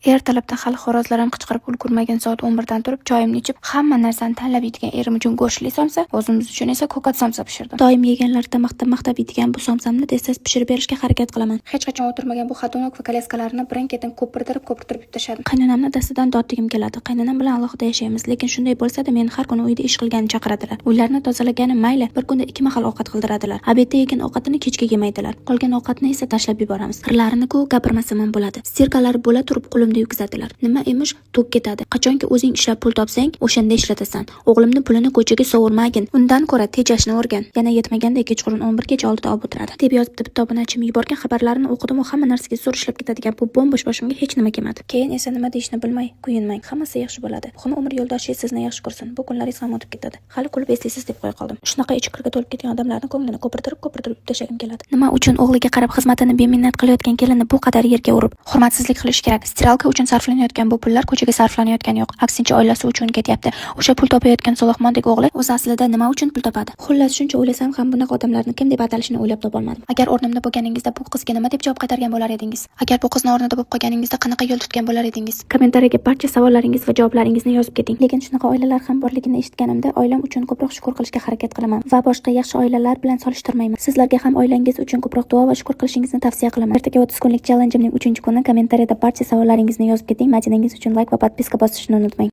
Ertalabdan hali xo'rozlar ham qichqirib ulgurmagan soat 11 dan turib choyimni ichib, hamma narsani tanlab yeydigan erim uchun go'shtli somsa, o'zimiz uchun esa ko'kat somsa pishirdim. Doim yeganlarida maqtab yeydigan bu somsamni tez-tez pishirib berishga harakat qilaman. Hech qachon o'tirmagan bu xatonok va kolyaskalarini birin-ketin ko'pirtirib tashladim. Qaynonamni dastidan doddigim keladi. Qaynonam bilan alohida yashaymiz, lekin shunday bo'lsa-da meni har kuni uyda ish qilgani chaqiradilar. Uylarni tozalagani mayli, bir kunda 2 mahal ovqat qildiradilar. Obedda yegan ovqatini kechga yemaydilar. Qolgan ovqatni esa tashlab yuboramiz. Qirlarini-ku gapirmasam ham bo'ladi. Sirkalari bo'la turib qo'limda yukzadilar. Nima emish, to'k ketadi. Qachonki o'zing ishlab pul topsang, o'shanda ishlatasan. O'g'limni pulini ko'chaga sovurmagin. Undan ko'ra tejashni o'rgan. Yana yetmaganda kechqurun 11 gacha oldida olib o'tiradi. Deb yozibdi bitta obunachi yuborgan xabarlarini o'qidim va hamma narsaga zo'r ishlab ketadigan bu bombosh boshimga hech nima kelmadi. Keyin esa nima deyishni bilmay, kuyinmang. Hammasi yaxshi bo'ladi. Muhimi umr yo'ldoshingiz sizni yaxshi ko'rsin. Bu kunlaringiz ham o'tib ketadi. Hali kulib eslaysiz deb qo'ya qoldim. Shunaqa ichkirga to'lib ketgan odamlarning ko'nglini ko'pirtirib tashlagim keladi. Nima uchun o'g'liga qarab xizmatini beminnat qilayotgan kelinni bu qadar yerga urib, hurmatsizlik qilish kerak? Stiralka uchun sarflanayotgan bu pullar ko'chaga sarflanayotgani yo'q. Aksincha oilasi uchun ketyapti. O'sha pul topayotgan Soloxmondek o'g'li o'zi aslida nima uchun pul topadi? Xullas, shuncha o'ylasam ham bunaqa odamlarni kim deb atalishini o'ylab topolmadim. Agar o'rnimda bo'lganingizda bu qizga nima deb javob qaytargan bo'lar edingiz? Agar bu qizni o'rnida bo'lib qolganingizda qanaqa yo'l tutgan bo'lar edingiz? Kommentariyaga barcha savollaringiz va javoblaringizni yozib keting. Lekin shunaqa oilalar ham borligini eshitganimda oilam uchun ko'proq shukr qilishga harakat qilaman va boshqa yaxshi oilalar bilan solishtirmayman. Sizlarga ham oilangiz uchun ko'proq duo va shukr qilishingizni tavsiya qilaman. Ertaga 30 kunlik challenjimning 3-kuni kommentariyada barcha savollaringizni yozib keting. Majinangiz uchun like va podpiska bosishni unutmang.